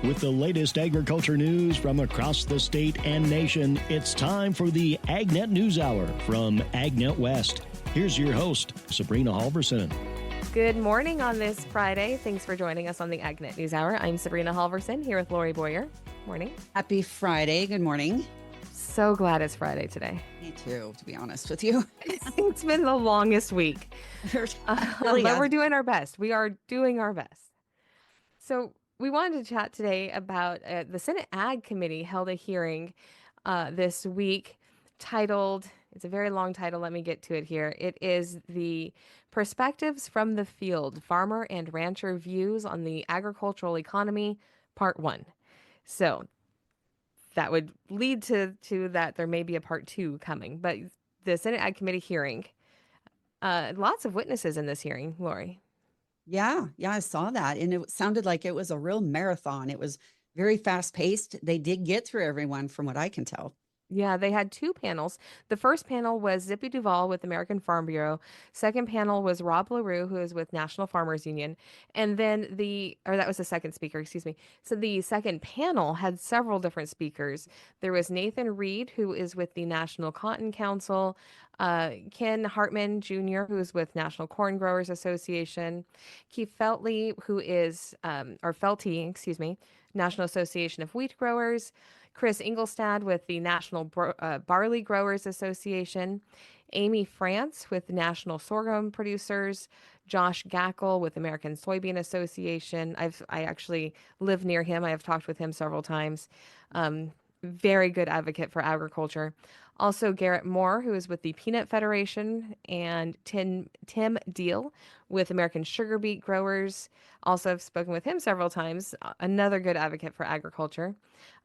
With the latest agriculture news from across the state and nation, it's time for the AgNet News Hour from AgNet West. Here's your host, Sabrina Halvorson. Good morning on this Friday. Thanks for joining us on the AgNet News Hour. I'm Sabrina Halvorson here with Lorrie Boyer. Morning. Happy Friday. Good morning. So glad it's Friday today. Me too, to be honest with you. It's been the longest week. But we're doing our best. We are doing our best. So we wanted to chat today about the Senate Ag Committee held a hearing this week titled, it's a very long title, let me get to it here. It is the Perspectives from the Field, Farmer and Rancher Views on the Agricultural Economy, Part 1. So that would lead to that there may be a Part 2 coming. But the Senate Ag Committee hearing, lots of witnesses in this hearing, Lorrie. Yeah, I saw that. And it sounded like it was a real marathon. It was very fast paced. They did get through everyone from what I can tell. Yeah, they had two panels. The first panel was Zippy Duvall with American Farm Bureau. Second panel was Rob LaRue, who is with National Farmers Union. And then that was the second speaker, excuse me. So the second panel had several different speakers. There was Nathan Reed, who is with the National Cotton Council, Ken Hartman Jr., who is with National Corn Growers Association, Keith Felty, who is, National Association of Wheat Growers, Chris Ingolstad with the National Barley Growers Association, Amy France with National Sorghum Producers, Josh Gackel with American Soybean Association. I actually live near him. I have talked with him several times. Very good advocate for agriculture. Also Garrett Moore, who is with the Peanut Federation, and Tim Deal with American Sugar Beet Growers. Also, I've spoken with him several times. Another good advocate for agriculture.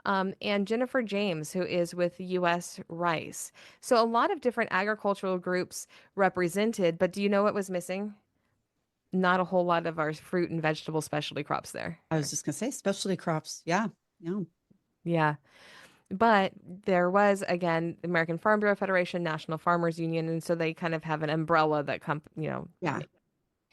And Jennifer James, who is with U.S. Rice. So a lot of different agricultural groups represented, but do you know what was missing? Not a whole lot of our fruit and vegetable specialty crops there. I was just going to say specialty crops. Yeah. But there was, again, the American Farm Bureau Federation, National Farmers Union, and so they kind of have an umbrella that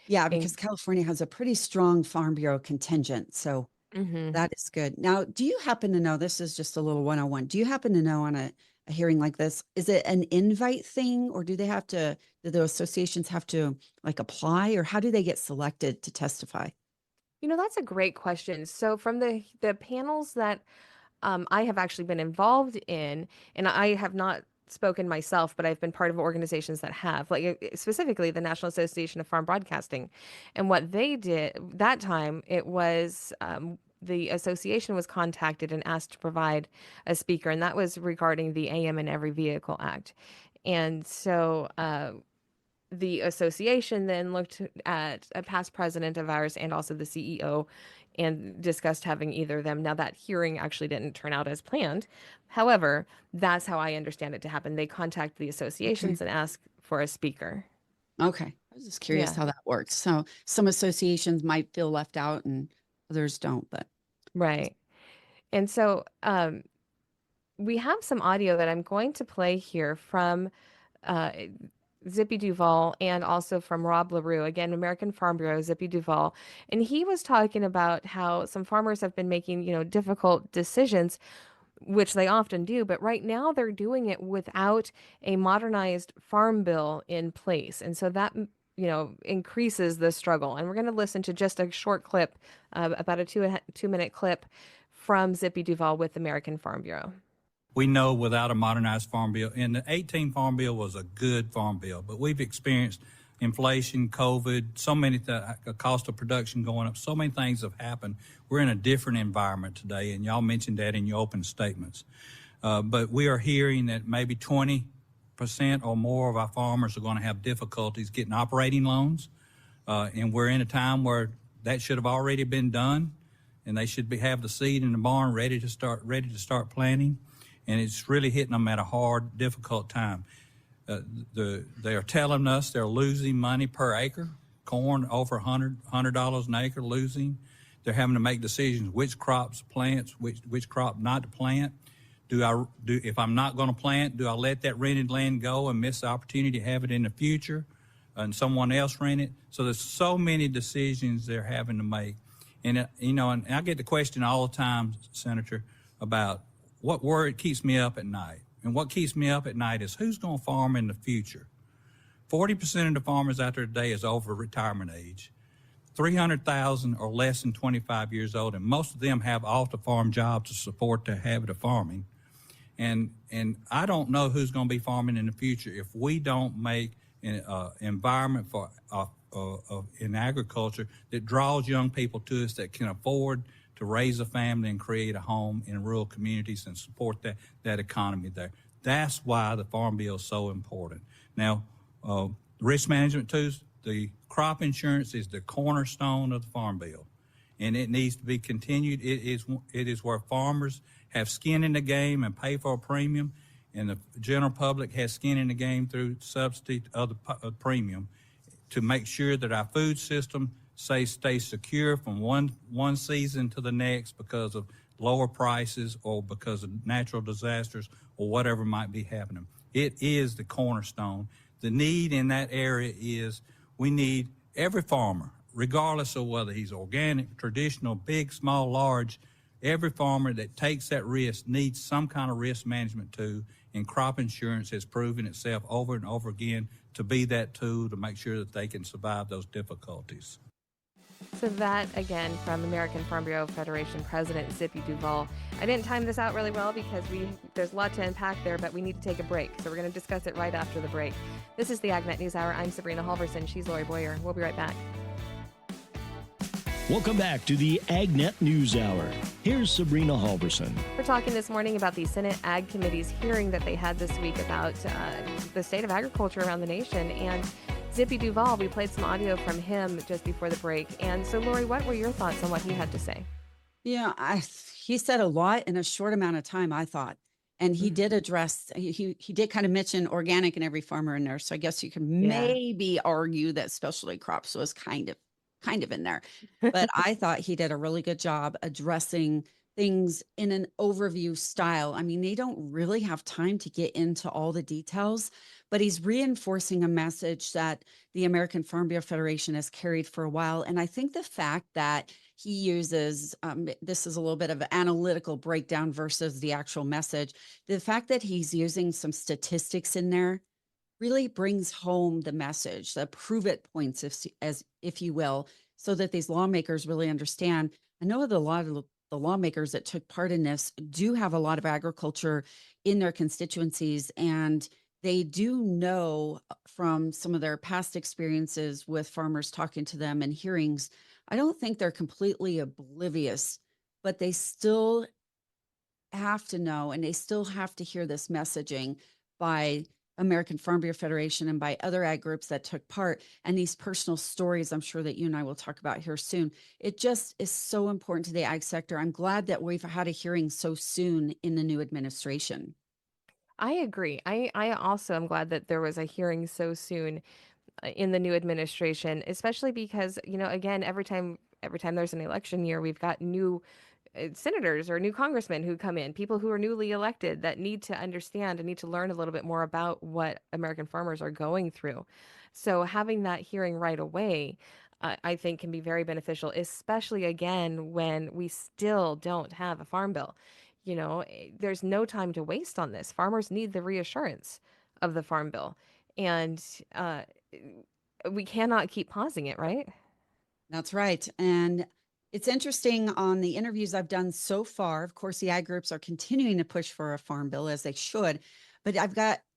Yeah, because California has a pretty strong Farm Bureau contingent, so that is good. Now, do you happen to know, this is just a little 101, do you happen to know on a hearing like this, is it an invite thing, or do the associations have to apply, or how do they get selected to testify? That's a great question. So from the panels that I have actually been involved in, and I have not spoken myself, but I've been part of organizations that have, specifically the National Association of Farm Broadcasting. And what they did that time, it was the association was contacted and asked to provide a speaker, and that was regarding the AM in Every Vehicle Act. And so the association then looked at a past president of ours and also the CEO and discussed having either of them. Now, that hearing actually didn't turn out as planned. However, that's how I understand it to happen. They contact the associations and ask for a speaker. Okay. I was just curious how that works. So some associations might feel left out and others don't, but. Right. And so we have some audio that I'm going to play here from Zippy Duvall and also from Rob LaRue, again, American Farm Bureau, Zippy Duvall. And he was talking about how some farmers have been making, difficult decisions, which they often do. But right now they're doing it without a modernized farm bill in place. And so that, increases the struggle. And we're going to listen to just a short clip, about a 2-minute clip from Zippy Duvall with American Farm Bureau. We know without a modernized farm bill, and the 18 farm bill was a good farm bill, but we've experienced inflation, COVID, so many cost of production going up, so many things have happened. We're in a different environment today, and y'all mentioned that in your open statements. But we are hearing that maybe 20% or more of our farmers are going to have difficulties getting operating loans, and we're in a time where that should have already been done, and they should have the seed in the barn ready to start planting. And it's really hitting them at a hard, difficult time. They are telling us they're losing money per acre, corn over $100 an acre losing. They're having to make decisions which crops to plant, which crop not to plant. If I'm not going to plant, do I let that rented land go and miss the opportunity to have it in the future and someone else rent it? So there's so many decisions they're having to make. And, and I get the question all the time, Senator, about what word keeps me up at night. And what keeps me up at night is who's going to farm in the future. 40% of the farmers out there today is over retirement age. 300,000 or less than 25 years old, and most of them have off-the-farm jobs to support their habit of farming. And I don't know who's going to be farming in the future if we don't make an environment for in agriculture that draws young people to us that can afford to raise a family and create a home in rural communities and support that economy there. That's why the Farm Bill is so important. Now, risk management tools, the crop insurance is the cornerstone of the Farm Bill, and it needs to be continued. It is where farmers have skin in the game and pay for a premium, and the general public has skin in the game through subsidy of the premium to make sure that our food system stays secure from one season to the next because of lower prices or because of natural disasters or whatever might be happening. It is the cornerstone. The need in that area is we need every farmer, regardless of whether he's organic, traditional, big, small, large, every farmer that takes that risk needs some kind of risk management tool, and crop insurance has proven itself over and over again to be that tool to make sure that they can survive those difficulties. So that, again, from American Farm Bureau Federation President Zippy Duvall. I didn't time this out really well because there's a lot to unpack there, but we need to take a break. So we're going to discuss it right after the break. This is the AgNet News Hour. I'm Sabrina Halvorson. She's Lorrie Boyer. We'll be right back. Welcome back to the AgNet News Hour. Here's Sabrina Halvorson. We're talking this morning about the Senate Ag Committee's hearing that they had this week about the state of agriculture around the nation. And Zippy Duvall, we played some audio from him just before the break. And so, Lorrie, what were your thoughts on what he had to say? Yeah, he said a lot in a short amount of time, I thought. And he did address, he did kind of mention organic and every farmer in there. So I guess you could maybe argue that specialty crops was kind of in there. But I thought he did a really good job addressing things in an overview style. I mean, they don't really have time to get into all the details, but he's reinforcing a message that the American Farm Bureau Federation has carried for a while. And I think the fact that he uses, this is a little bit of an analytical breakdown versus the actual message. The fact that he's using some statistics in there really brings home the message, the prove it points, if you will, so that these lawmakers really understand. I know that a lot of the lawmakers that took part in this do have a lot of agriculture in their constituencies, and they do know from some of their past experiences with farmers talking to them and hearings. I don't think they're completely oblivious, but they still have to know, and they still have to hear this messaging by American Farm Bureau Federation and by other ag groups that took part, and these personal stories I'm sure that you and I will talk about here soon. It just is so important to the ag sector. I'm glad that we've had a hearing so soon in the new administration. I agree. I also am glad that there was a hearing so soon in the new administration, especially because, again, every time there's an election year, we've got new senators or new congressmen who come in, people who are newly elected that need to understand and need to learn a little bit more about what American farmers are going through. So having that hearing right away, I think can be very beneficial, especially again, when we still don't have a farm bill. There's no time to waste on this. Farmers need the reassurance of the farm bill, and we cannot keep pausing it, right? That's right. And it's interesting on the interviews I've done so far. Of course, the ag groups are continuing to push for a farm bill as they should, but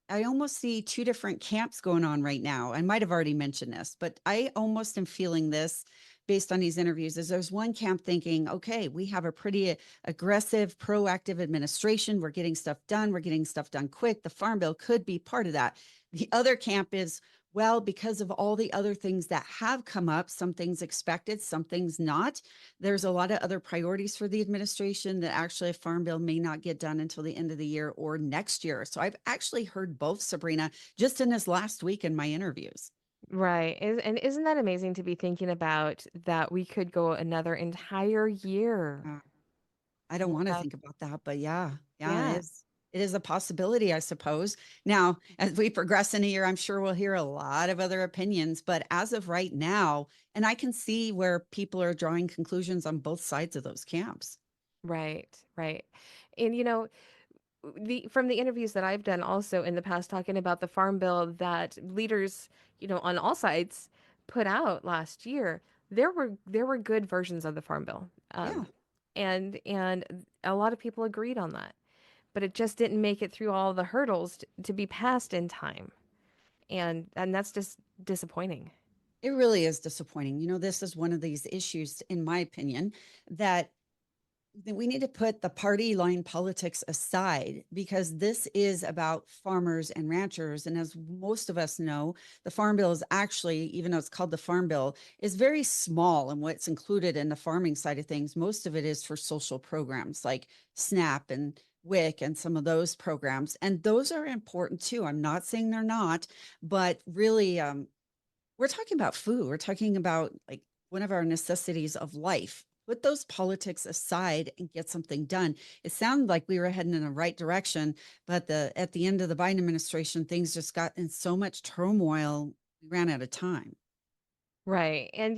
I almost see two different camps going on right now. I might have already mentioned this, but I almost am feeling this based on these interviews. Is there's one camp thinking, okay, we have a pretty aggressive, proactive administration. We're getting stuff done. We're getting stuff done quick. The farm bill could be part of that. The other camp is, well, because of all the other things that have come up, some things expected, some things not, there's a lot of other priorities for the administration that actually a farm bill may not get done until the end of the year or next year. So I've actually heard both, Sabrina, just in this last week in my interviews. Right. And isn't that amazing to be thinking about that we could go another entire year? I don't want to without- think about that, but yeah, it Yeah. is. it is a possibility, I suppose. Now, as we progress in a year, I'm sure we'll hear a lot of other opinions, but as of right now, and I can see where people are drawing conclusions on both sides of those camps. Right, right. And from the interviews that I've done also in the past talking about the farm bill that leaders, on all sides put out last year, there were good versions of the farm bill. Yeah. And a lot of people agreed on that. But it just didn't make it through all the hurdles to be passed in time. And that's just disappointing. It really is disappointing. This is one of these issues, in my opinion, that we need to put the party line politics aside, because this is about farmers and ranchers. And as most of us know, the Farm Bill is actually, even though it's called the Farm Bill, is very small in what's included in the farming side of things. Most of it is for social programs like SNAP and WIC and some of those programs. And those are important too. I'm not saying they're not, but really, we're talking about food. We're talking about like one of our necessities of life. Put those politics aside and get something done. It sounded like we were heading in the right direction, but at the end of the Biden administration, things just got in so much turmoil, we ran out of time. Right. And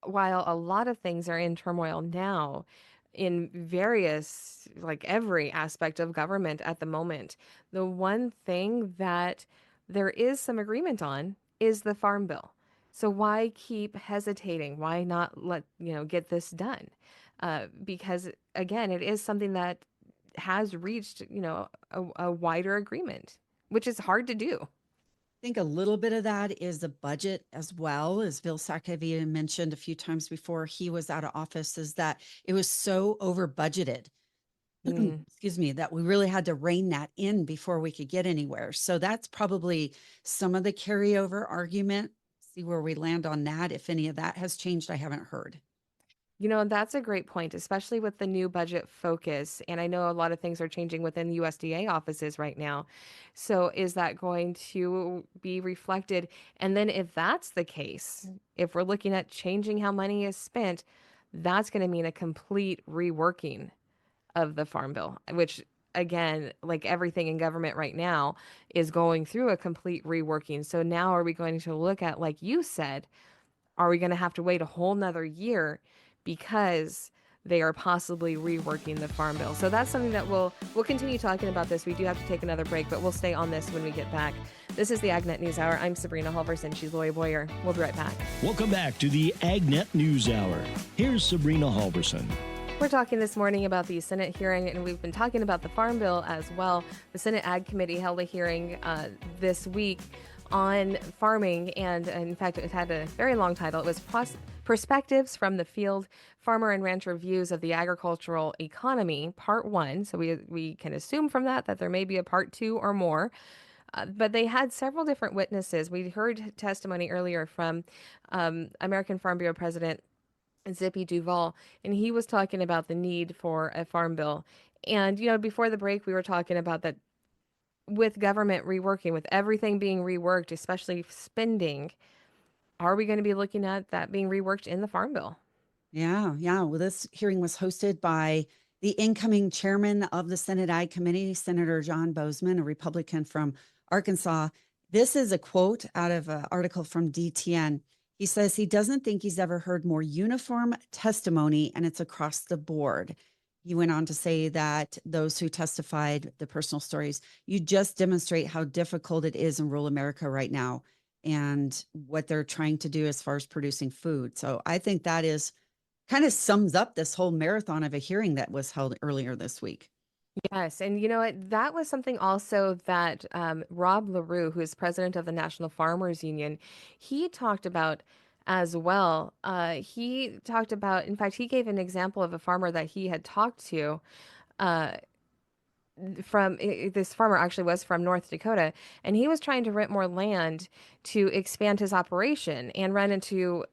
while a lot of things are in turmoil now in various, like every aspect of government at the moment, the one thing that there is some agreement on is the Farm Bill. So why keep hesitating? Why not get this done? Because again, it is something that has reached, a wider agreement, which is hard to do. I think a little bit of that is the budget as well, as Bill Sackheavy mentioned a few times before he was out of office, is that it was so over budgeted. Excuse me, that we really had to rein that in before we could get anywhere. So that's probably some of the carryover argument. See where we land on that. If any of that has changed, I haven't heard. That's a great point, especially with the new budget focus. And I know a lot of things are changing within USDA offices right now. So is that going to be reflected? And then if that's the case, if we're looking at changing how money is spent, that's going to mean a complete reworking of the Farm Bill, which again, like everything in government right now, is going through a complete reworking. So now are we going to look at, like you said, are we going to have to wait a whole nother year because they are possibly reworking the Farm Bill? So that's something that we'll continue talking about this. We do have to take another break, but we'll stay on this when we get back. This is the AgNet News Hour. I'm Sabrina Halvorson. She's Lorrie Boyer. We'll be right back. Welcome back to the AgNet News Hour. Here's Sabrina Halvorson. We're talking this morning about the Senate hearing, and we've been talking about the Farm Bill as well. The Senate Ag Committee held a hearing this week on farming, and in fact, it had a very long title. It was Perspectives from the Field, Farmer and Rancher Views of the Agricultural Economy, Part 1. So we can assume from that there may be a Part 2 or more. But they had several different witnesses. We heard testimony earlier from American Farm Bureau President Zippy Duvall, and he was talking about the need for a farm bill. And, before the break, we were talking about that with government reworking, with everything being reworked, especially spending, are we going to be looking at that being reworked in the Farm Bill? Yeah. Well, this hearing was hosted by the incoming chairman of the Senate Ag Committee, Senator John Boozman, a Republican from Arkansas. This is a quote out of an article from DTN. He says he doesn't think he's ever heard more uniform testimony, and it's across the board. He went on to say that those who testified, the personal stories, you just demonstrate how difficult it is in rural America right now and what they're trying to do as far as producing food. So I think that is kind of sums up this whole marathon of a hearing that was held earlier this week. Yes. And you know what? That was something also that Rob LaRue, who is president of the National Farmers Union, he talked about as well. He talked about, in fact, he gave an example of a farmer that he had talked to this farmer actually was from North Dakota, and he was trying to rent more land to expand his operation and ran into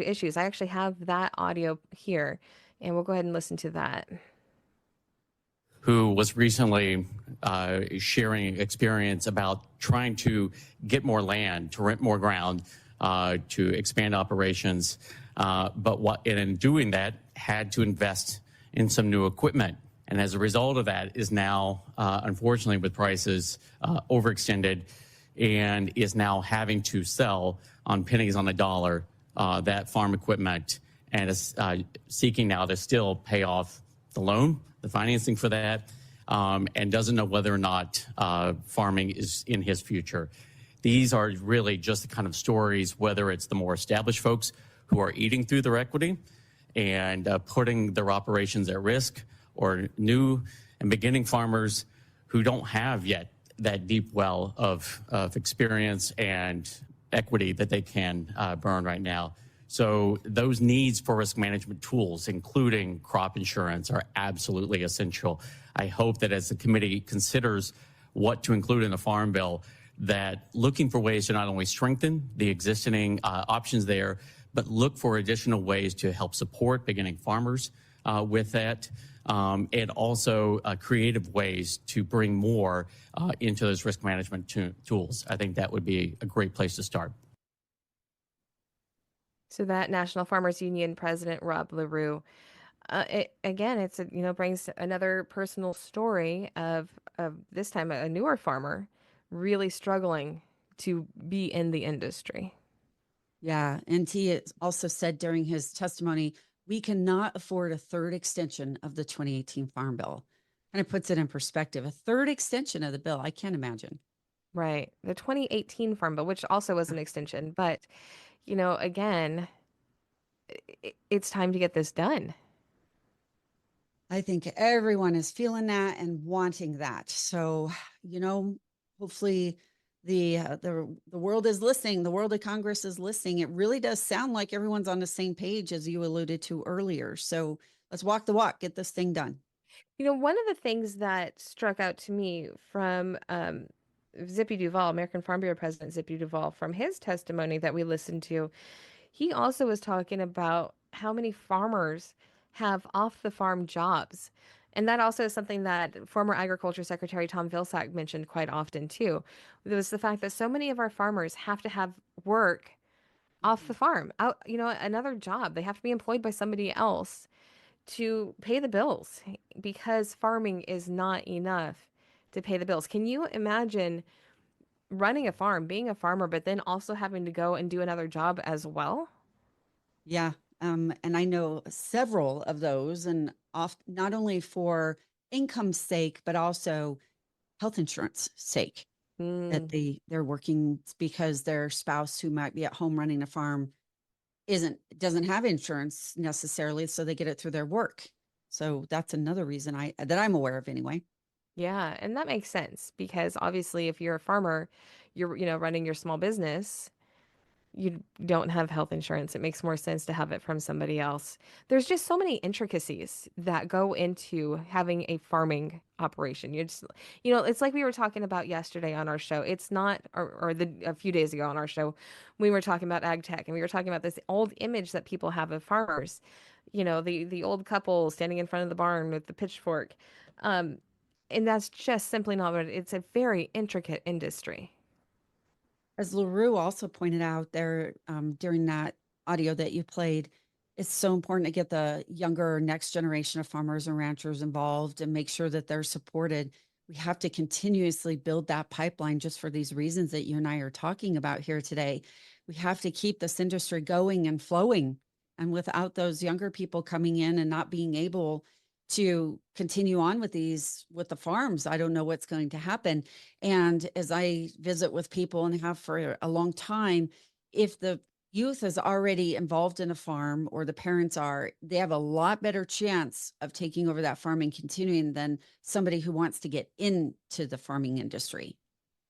issues. I actually have that audio here, and we'll go ahead and listen to that. Who was recently sharing experience about trying to get more land, to rent more ground, to expand operations, but in doing that had to invest in some new equipment. And as a result of that is now, unfortunately, with prices overextended, and is now having to sell on pennies on the dollar that farm equipment, and is seeking now to still pay off the loan, the financing for that, and doesn't know whether or not farming is in his future. These are really just the kind of stories, whether it's the more established folks who are eating through their equity and putting their operations at risk, or new and beginning farmers who don't have yet that deep well of experience and equity that they can burn right now. So those needs for risk management tools, including crop insurance, are absolutely essential. I hope that as the committee considers what to include in the Farm Bill, that looking for ways to not only strengthen the existing options there, but look for additional ways to help support beginning farmers with that, and also creative ways to bring more into those risk management tools. I think that would be a great place to start. So that National Farmers Union President Rob LaRue, it's brings another personal story of this time a newer farmer really struggling to be in the industry. Yeah, and he also said during his testimony, we cannot afford a third extension of the 2018 Farm Bill. And it puts it in perspective. A third extension of the bill, I can't imagine. Right. The 2018 Farm Bill, which also was an extension, but again, it's time to get this done. I think everyone is feeling that and wanting that. So, hopefully the world is listening. The world of Congress is listening. It really does sound like everyone's on the same page, as you alluded to earlier. So let's walk the walk, get this thing done. One of the things that struck out to me from Zippy Duvall, American Farm Bureau President Zippy Duvall, from his testimony that we listened to, he also was talking about how many farmers have off-the-farm jobs. And that also is something that former Agriculture Secretary Tom Vilsack mentioned quite often, too. It was the fact that so many of our farmers have to have work off the farm, out, another job. They have to be employed by somebody else to pay the bills, because farming is not enough to pay the bills. Can you imagine running a farm, being a farmer, but then also having to go and do another job as well? Yeah. And I know several of those, and not only for income's sake, but also health insurance sake, that they're working because their spouse who might be at home running a farm doesn't have insurance necessarily, so they get it through their work. So that's another reason that I'm aware of anyway. Yeah, and that makes sense, because obviously if you're a farmer, you're running your small business, you don't have health insurance. It makes more sense to have it from somebody else. There's just so many intricacies that go into having a farming operation. It's like we were talking about yesterday on our show. It's not, a few days ago on our show, we were talking about ag tech, and we were talking about this old image that people have of farmers. The old couple standing in front of the barn with the pitchfork. And that's just simply not what it's a very intricate industry. As LaRue also pointed out there during that audio that you played, it's so important to get the younger next generation of farmers and ranchers involved and make sure that they're supported. We have to continuously build that pipeline just for these reasons that you and I are talking about here today. We have to keep this industry going and flowing. And without those younger people coming in and not being able to continue on with the farms, I don't know what's going to happen. And as I visit with people, and have for a long time, if the youth is already involved in a farm, or the parents are, they have a lot better chance of taking over that farm and continuing than somebody who wants to get into the farming industry.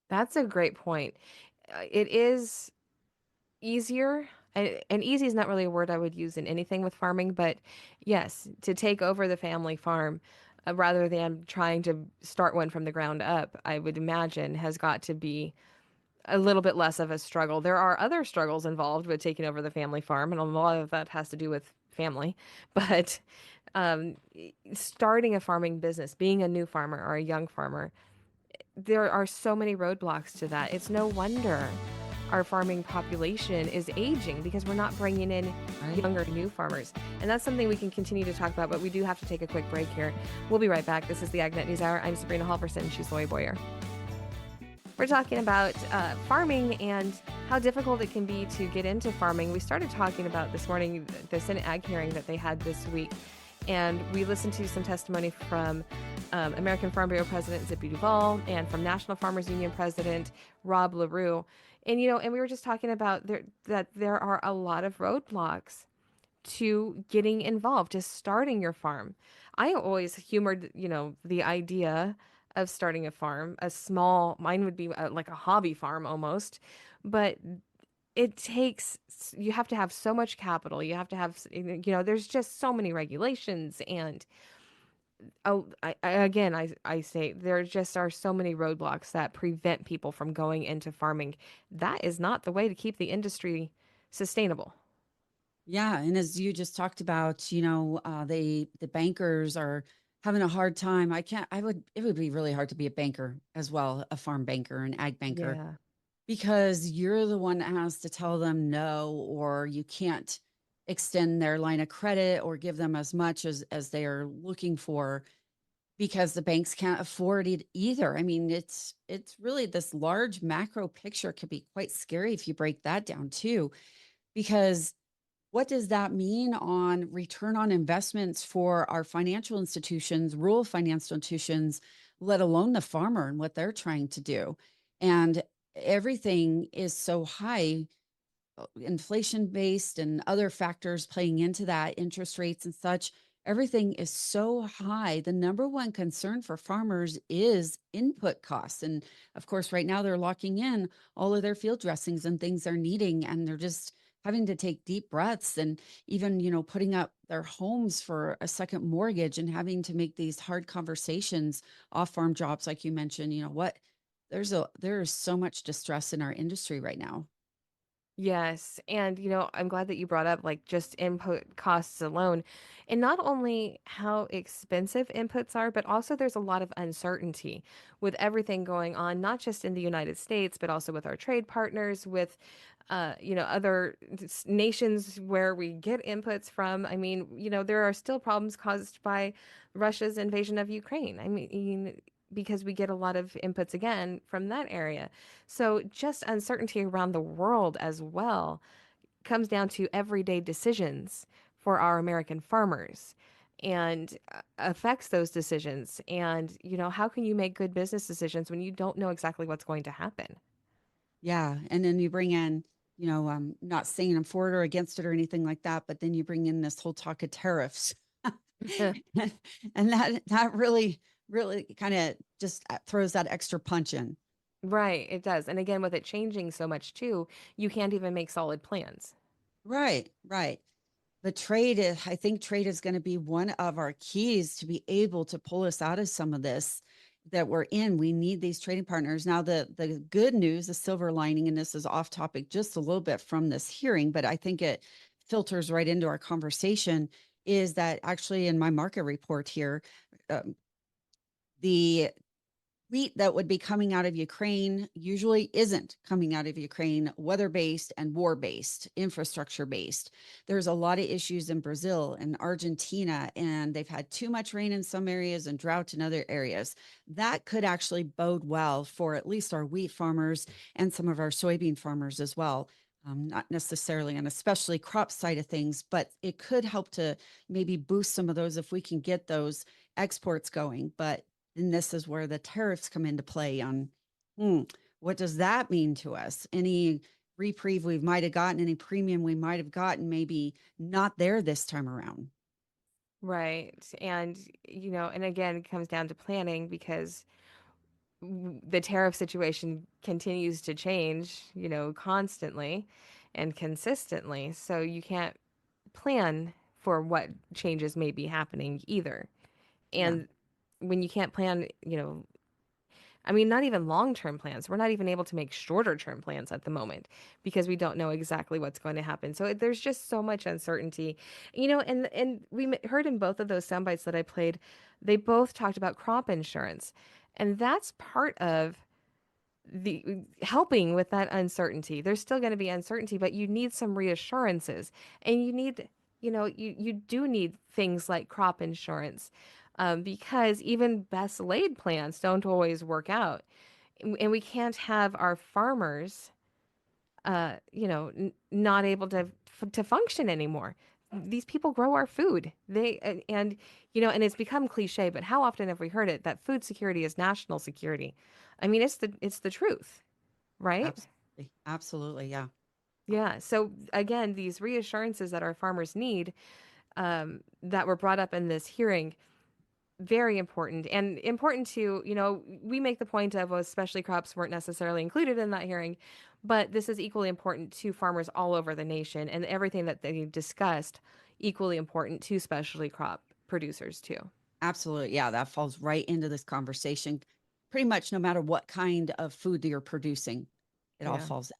That's a great point. It is easier, and easy is not really a word I would use in anything with farming, but yes, to take over the family farm rather than trying to start one from the ground up, I would imagine has got to be a little bit less of a struggle. There are other struggles involved with taking over the family farm, and a lot of that has to do with family, but starting a farming business, being a new farmer or a young farmer, there are so many roadblocks to that. It's no wonder our farming population is aging because we're not bringing in younger new farmers. And that's something we can continue to talk about, but we do have to take a quick break here. We'll be right back. This is the AgNet News Hour. I'm Sabrina Halvorson. She's Lorrie Boyer. We're talking about farming and how difficult it can be to get into farming. We started talking about this morning the Senate Ag hearing that they had this week, and we listened to some testimony from American Farm Bureau President Zippy Duvall and from National Farmers Union President Rob LaRue. And, and we were just talking about that there are a lot of roadblocks to getting involved, to starting your farm. I always humored, the idea of starting a farm, mine would be like a hobby farm almost, but you have to have so much capital. You have to have, there's just so many regulations. And I say there just are so many roadblocks that prevent people from going into farming. That is not the way to keep the industry sustainable. Yeah, and as you just talked about, the bankers are having a hard time. It would be really hard to be a banker as well, a farm banker, an ag banker, Yeah. because you're the one that has to tell them no, or you can't extend their line of credit or give them as much as they are looking for, because the banks can't afford it either. I mean, it's really this large macro picture could be quite scary if you break that down too, because what does that mean on return on investments for our financial institutions, rural financial institutions, let alone the farmer and what they're trying to do? And everything is so high, inflation based and other factors playing into that, interest rates and such. Everything is so high. The number one concern for farmers is input costs. And of course, right now they're locking in all of their field dressings and things they're needing, and they're just having to take deep breaths, and even, putting up their homes for a second mortgage and having to make these hard conversations off farm jobs. Like you mentioned, there is so much distress in our industry right now. Yes. And, I'm glad that you brought up like just input costs alone. And not only how expensive inputs are, but also there's a lot of uncertainty with everything going on, not just in the United States, but also with our trade partners, with, other nations where we get inputs from. I mean, there are still problems caused by Russia's invasion of Ukraine. I mean, because we get a lot of inputs again from that area. So just uncertainty around the world as well comes down to everyday decisions for our American farmers and affects those decisions. And, how can you make good business decisions when you don't know exactly what's going to happen? Yeah. And then you bring in, not saying I'm for it or against it or anything like that, but then you bring in this whole talk of tariffs. And that really kind of just throws that extra punch in. Right, it does. And again, with it changing so much too, you can't even make solid plans. Right, right. But I think trade is going to be one of our keys to be able to pull us out of some of this that we're in. We need these trading partners. Now, the good news, the silver lining, and this is off topic just a little bit from this hearing, but I think it filters right into our conversation, is that actually in my market report here, the wheat that would be coming out of Ukraine usually isn't coming out of Ukraine, weather-based and war-based, infrastructure-based. There's a lot of issues in Brazil and Argentina, and they've had too much rain in some areas and drought in other areas. That could actually bode well for at least our wheat farmers and some of our soybean farmers as well. Not necessarily and especially crop side of things, but it could help to maybe boost some of those if we can get those exports going. But and this is where the tariffs come into play on what does that mean to us? Any reprieve we might have gotten, any premium we might have gotten, maybe not there this time around. Right. And, and again, it comes down to planning because the tariff situation continues to change, constantly and consistently. So you can't plan for what changes may be happening either. Yeah. And when you can't plan, I mean, not even long-term plans. We're not even able to make shorter-term plans at the moment because we don't know exactly what's going to happen. So there's just so much uncertainty, and we heard in both of those sound bites that I played, they both talked about crop insurance, and that's part of the helping with that uncertainty. There's still going to be uncertainty, but you need some reassurances, and you need, you do need things like crop insurance, because even best laid plans don't always work out, and we can't have our farmers, not able to function anymore. These people grow our food. And it's become cliche, but how often have we heard it that food security is national security? I mean, it's the truth, right? Absolutely. Absolutely. Yeah. Yeah. So again, these reassurances that our farmers need, that were brought up in this hearing, very important, and important to, we make the point of, well, especially crops weren't necessarily included in that hearing, but this is equally important to farmers all over the nation, and everything that they discussed equally important to specialty crop producers too. Absolutely. Yeah. That falls right into this conversation. Pretty much no matter what kind of food you're producing, it all falls in.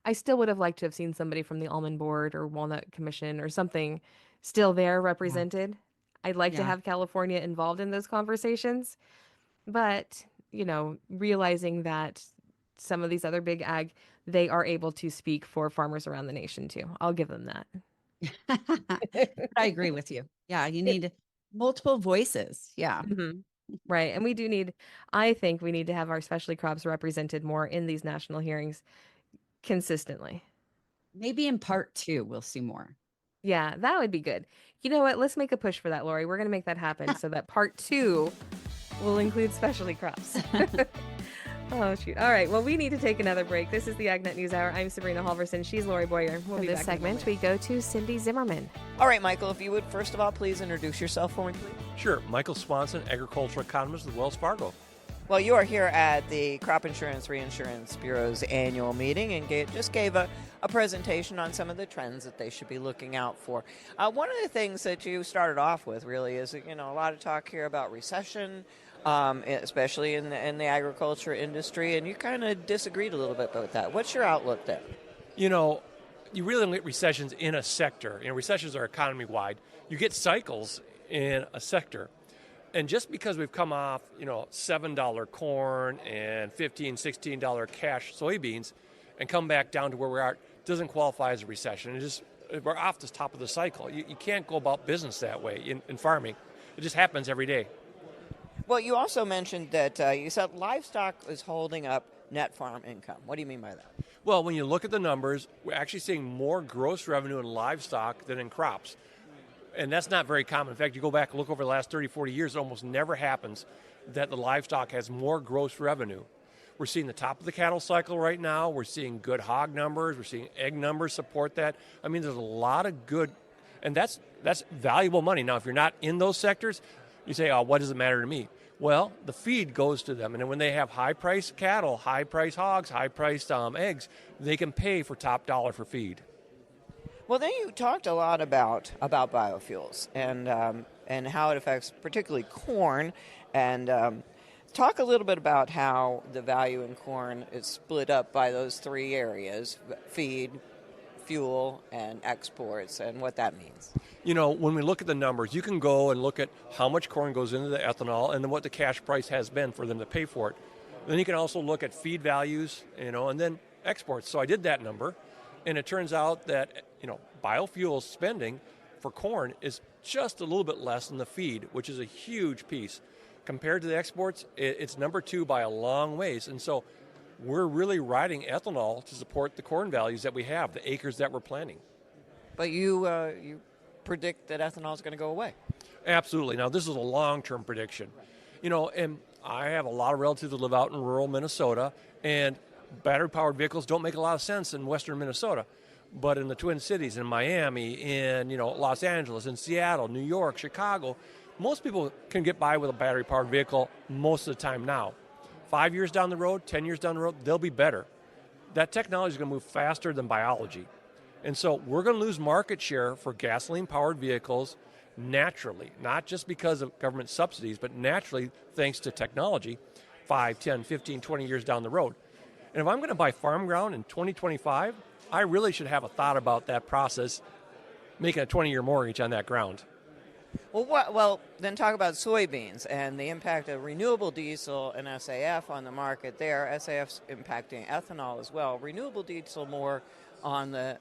I still would have liked to have seen somebody from the Almond Board or Walnut Commission or something still there represented. I'd like to have California involved in those conversations, but, realizing that some of these other big ag, they are able to speak for farmers around the nation too. I'll give them that. I agree with you. Yeah, you need multiple voices. Yeah. Mm-hmm. Right. And I think we need to have our specialty crops represented more in these national hearings consistently. Maybe in part 2, we'll see more. Yeah, that would be good. You know what? Let's make a push for that, Lorrie. We're going to make that happen so that part 2 will include specialty crops. Oh, shoot. All right. Well, we need to take another break. This is the AgNet News Hour. I'm Sabrina Halvorson. She's Lorrie Boyer. We'll be back. For this segment, we go to Cindy Zimmerman. All right, Michael, if you would, first of all, please introduce yourself for me, please. Sure. Michael Swanson, agricultural economist with Wells Fargo. Well, you are here at the Crop Insurance Reinsurance Bureau's annual meeting and just gave a presentation on some of the trends that they should be looking out for. One of the things that you started off with really is, a lot of talk here about recession, especially in the agriculture industry, and you kind of disagreed a little bit about that. What's your outlook there? You really don't get recessions in a sector. Recessions are economy-wide. You get cycles in a sector. And just because we've come off, $7 corn and $15, $16 cash soybeans and come back down to where we are, doesn't qualify as a recession. We're off the top of the cycle. You can't go about business that way in farming. It just happens every day. Well, you also mentioned that you said livestock is holding up net farm income. What do you mean by that? Well, when you look at the numbers, we're actually seeing more gross revenue in livestock than in crops. And that's not very common. In fact, you go back and look over the last 30, 40 years, it almost never happens that the livestock has more gross revenue. We're seeing the top of the cattle cycle right now. We're seeing good hog numbers. We're seeing egg numbers support that. I mean, there's a lot of good, and that's valuable money. Now, if you're not in those sectors, you say, what does it matter to me? Well, the feed goes to them. And then when they have high-priced cattle, high-priced hogs, high-priced eggs, they can pay for top dollar for feed. Well, then you talked a lot about biofuels and how it affects particularly corn, and talk a little bit about how the value in corn is split up by those 3 areas: feed, fuel, and exports, and what that means. When we look at the numbers, you can go and look at how much corn goes into the ethanol and then what the cash price has been for them to pay for it. Then you can also look at feed values, and then exports. So I did that number, and it turns out that, biofuel spending for corn is just a little bit less than the feed, which is a huge piece. Compared to the exports, it's number 2 by a long ways. And so we're really riding ethanol to support the corn values that we have, the acres that we're planting. But you predict that ethanol is going to go away. Absolutely. Now, this is a long-term prediction. And I have a lot of relatives that live out in rural Minnesota, and battery-powered vehicles don't make a lot of sense in western Minnesota. But in the Twin Cities, in Miami, in Los Angeles, in Seattle, New York, Chicago, most people can get by with a battery-powered vehicle most of the time now. 5 years down the road, 10 years down the road, they'll be better. That technology is going to move faster than biology. And so we're going to lose market share for gasoline-powered vehicles naturally, not just because of government subsidies, but naturally thanks to technology 5, 10, 15, 20 years down the road. And if I'm going to buy farm ground in 2025, I really should have a thought about that process, making a 20-year mortgage on that ground. Well, then talk about soybeans and the impact of renewable diesel and SAF on the market there. SAF's impacting ethanol as well. Renewable diesel more on the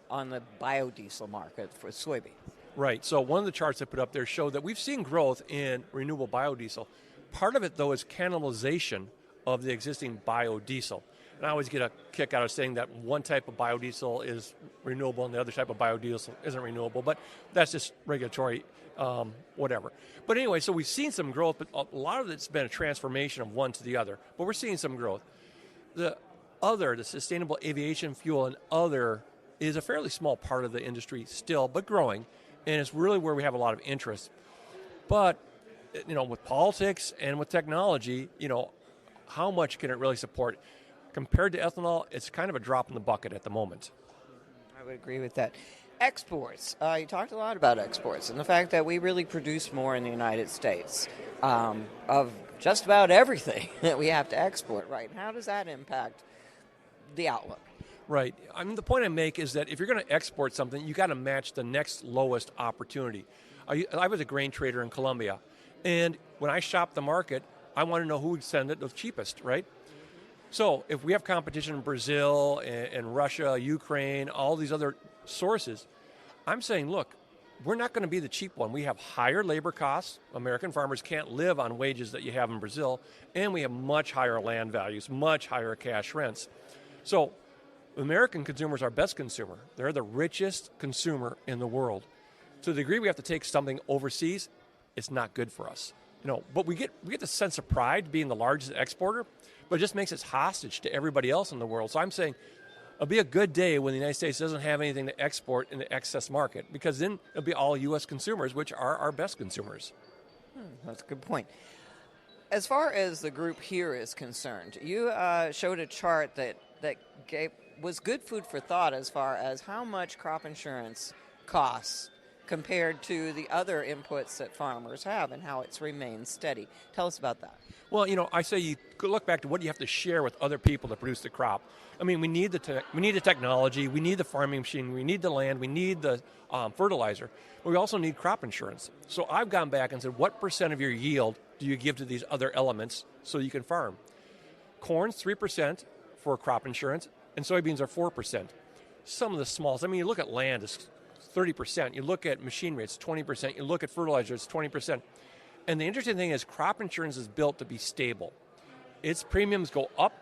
biodiesel market for soybean. Right. So one of the charts I put up there showed that we've seen growth in renewable biodiesel. Part of it, though, is cannibalization of the existing biodiesel. And I always get a kick out of saying that one type of biodiesel is renewable and the other type of biodiesel isn't renewable, but that's just regulatory whatever. But anyway, so we've seen some growth, but a lot of it's been a transformation of one to the other. But we're seeing some growth. The sustainable aviation fuel and other is a fairly small part of the industry still, but growing. And it's really where we have a lot of interest. But, with politics and with technology, how much can it really support? Compared to ethanol, it's kind of a drop in the bucket at the moment. I would agree with that. Exports. You talked a lot about exports and the fact that we really produce more in the United States of just about everything that we have to export, right? And how does that impact the outlook? Right. I mean, the point I make is that if you're going to export something, you got to match the next lowest opportunity. I was a grain trader in Colombia, and when I shopped the market, I want to know who would send it the cheapest, right? So if we have competition in Brazil and Russia, Ukraine, all these other sources, I'm saying, look, we're not going to be the cheap one. We have higher labor costs. American farmers can't live on wages that you have in Brazil, and we have much higher land values, much higher cash rents. So American consumers are our best consumer. They're the richest consumer in the world. To the degree we have to take something overseas, it's not good for us. But we get the sense of pride being the largest exporter, but it just makes us hostage to everybody else in the world. So I'm saying it'll be a good day when the United States doesn't have anything to export in the excess market, because then it'll be all U.S. consumers, which are our best consumers. That's a good point. As far as the group here is concerned, you showed a chart that was good food for thought as far as how much crop insurance costs compared to the other inputs that farmers have and how it's remained steady. Tell us about that. Well, I say you could look back to what you have to share with other people to produce the crop. I mean, we need the technology, we need the farming machine, we need the land, we need the fertilizer, but we also need crop insurance. So I've gone back and said, what percent of your yield do you give to these other elements so you can farm? Corn's 3% for crop insurance, and soybeans are 4%. Some of the smallest, you look at land, it's 30%. You look at machinery, it's 20%. You look at fertilizer, it's 20%. And the interesting thing is crop insurance is built to be stable. Its premiums go up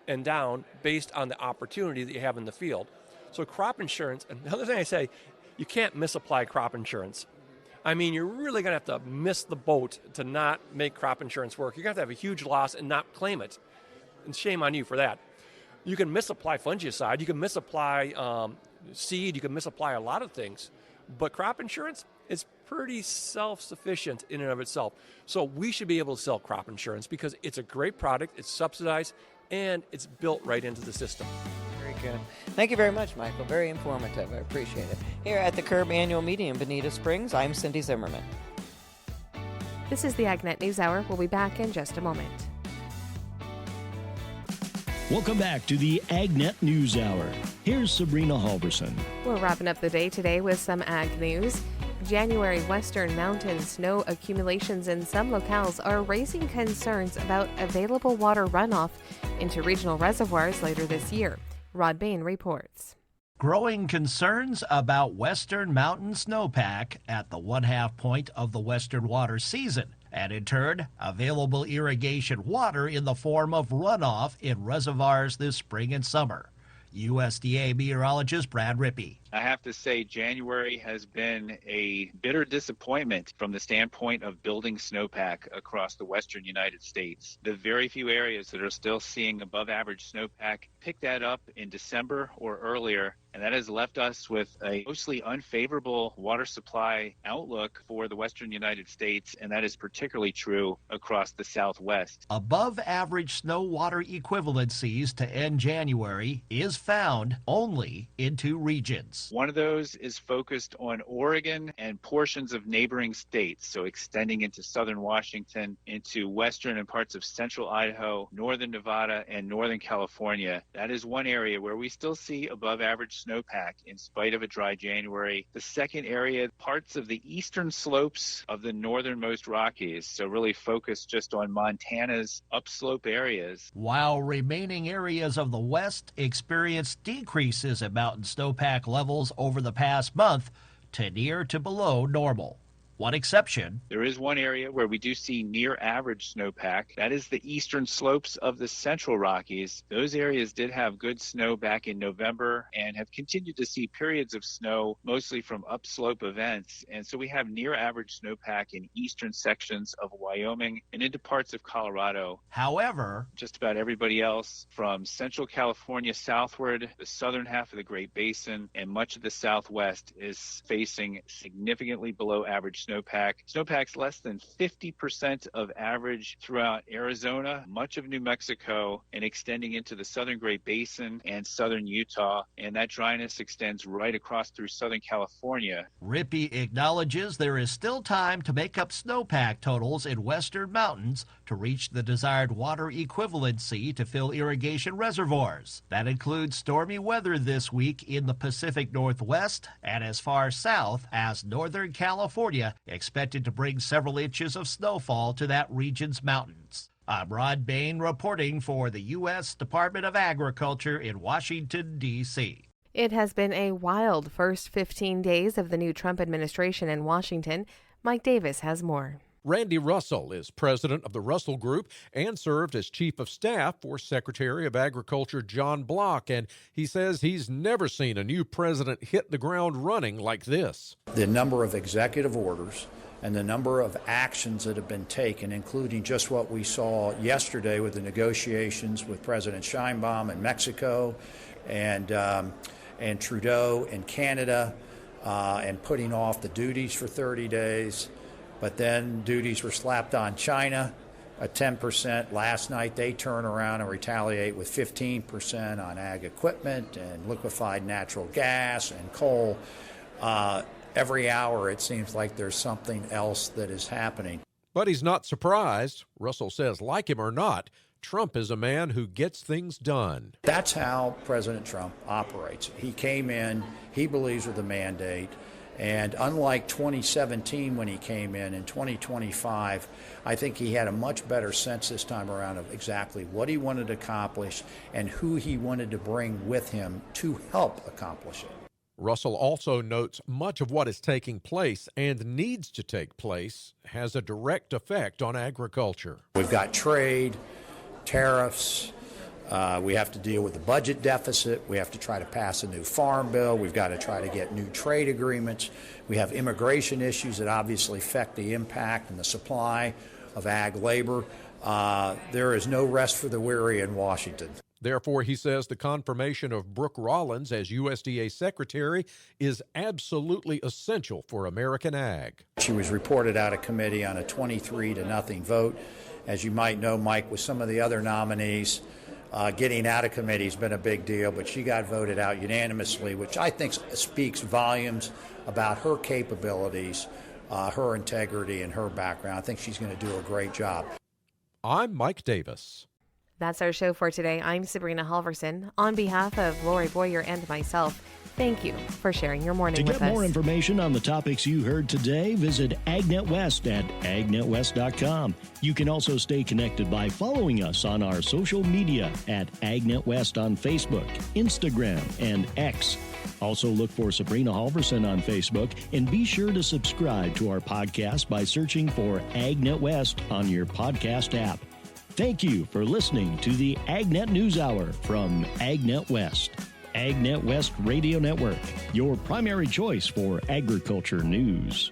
and down based on the opportunity that you have in the field. So crop insurance, another thing I say, you can't misapply crop insurance. You're really going to have to miss the boat to not make crop insurance work. You're going to have a huge loss and not claim it. And shame on you for that. You can misapply fungicide, you can misapply seed, you can misapply a lot of things. But crop insurance is pretty self-sufficient in and of itself. So we should be able to sell crop insurance because it's a great product, it's subsidized, and it's built right into the system. Very good. Thank you very much, Michael. Very informative. I appreciate it. Here at the Curb Annual Meeting in Bonita Springs, I'm Cindy Zimmerman. This is the AgNet News Hour. We'll be back in just a moment. Welcome back to the AgNet News Hour. Here's Sabrina Halvorson. We're wrapping up the day today with some ag news. January western mountain snow accumulations in some locales are raising concerns about available water runoff into regional reservoirs later this year. Rod Bain reports. Growing concerns about western mountain snowpack at the 1/2 point of the western water season, and in turn, available irrigation water in the form of runoff in reservoirs this spring and summer. USDA meteorologist Brad Rippey. I have to say January has been a bitter disappointment from the standpoint of building snowpack across the western United States. The very few areas that are still seeing above average snowpack picked that up in December or earlier, and that has left us with a mostly unfavorable water supply outlook for the western United States, and that is particularly true across the Southwest. Above average snow water equivalencies to end January is found only in 2 regions. areas. One of those is focused on Oregon and portions of neighboring states, so extending into southern Washington, into western and parts of central Idaho, northern Nevada, and northern California. That is one area where we still see above average snowpack in spite of a dry January. The second area, parts of the eastern slopes of the northernmost Rockies, so really focused just on Montana's upslope areas. While remaining areas of the West experienced decreases in mountain snowpack levels over the past month to near to below normal. One exception. There is one area where we do see near average snowpack. That is the eastern slopes of the central Rockies. Those areas did have good snow back in November and have continued to see periods of snow, mostly from upslope events. And so we have near average snowpack in eastern sections of Wyoming and into parts of Colorado. However, just about everybody else from central California southward, the southern half of the Great Basin, and much of the Southwest is facing significantly below average snowpack. Snowpack's less than 50% of average throughout Arizona, much of New Mexico, and extending into the southern Great Basin and southern Utah. And that dryness extends right across through southern California. Zippy acknowledges there is still time to make up snowpack totals in western mountains to reach the desired water equivalency to fill irrigation reservoirs. That includes stormy weather this week in the Pacific Northwest and as far south as northern California, expected to bring several inches of snowfall to that region's mountains. I'm Rod Bain reporting for the U.S. Department of Agriculture in Washington, D.C. It has been a wild first 15 days of the new Trump administration in Washington. Mike Davis has more. Randy Russell is president of the Russell Group and served as chief of staff for Secretary of Agriculture John Block, and he says he's never seen a new president hit the ground running like this. The number of executive orders and the number of actions that have been taken, including just what we saw yesterday with the negotiations with President Sheinbaum in Mexico and Trudeau in Canada, and putting off the duties for 30 days. But then duties were slapped on China at 10%. Last night they turn around and retaliate with 15% on ag equipment and liquefied natural gas and coal. Every hour it seems like there's something else that is happening. But he's not surprised. Russell says, like him or not, Trump is a man who gets things done. That's how President Trump operates. He came in, he believes with the mandate. And unlike 2017 when he came in 2025, I think he had a much better sense this time around of exactly what he wanted to accomplish and who he wanted to bring with him to help accomplish it. Russell also notes much of what is taking place and needs to take place has a direct effect on agriculture. We've got trade, tariffs. We have to deal with the budget deficit. We have to try to pass a new farm bill. We've got to try to get new trade agreements. We have immigration issues that obviously affect the impact and the supply of ag labor. There is no rest for the weary in Washington. Therefore, he says the confirmation of Brooke Rollins as USDA Secretary is absolutely essential for American ag. She was reported out of committee on a 23-0 vote. As you might know, Mike, with some of the other nominees, getting out of committee has been a big deal, but she got voted out unanimously, which I think speaks volumes about her capabilities, her integrity, and her background. I think she's going to do a great job. I'm Mike Davis. That's our show for today. I'm Sabrina Halvorson. On behalf of Lorrie Boyer and myself, thank you for sharing your morning with us. To get more information on the topics you heard today, visit AgNet West at agnetwest.com. You can also stay connected by following us on our social media at AgNet West on Facebook, Instagram, and X. Also look for Sabrina Halvorson on Facebook, and be sure to subscribe to our podcast by searching for AgNet West on your podcast app. Thank you for listening to the AgNet News Hour from AgNet West. AgNet West Radio Network, your primary choice for agriculture news.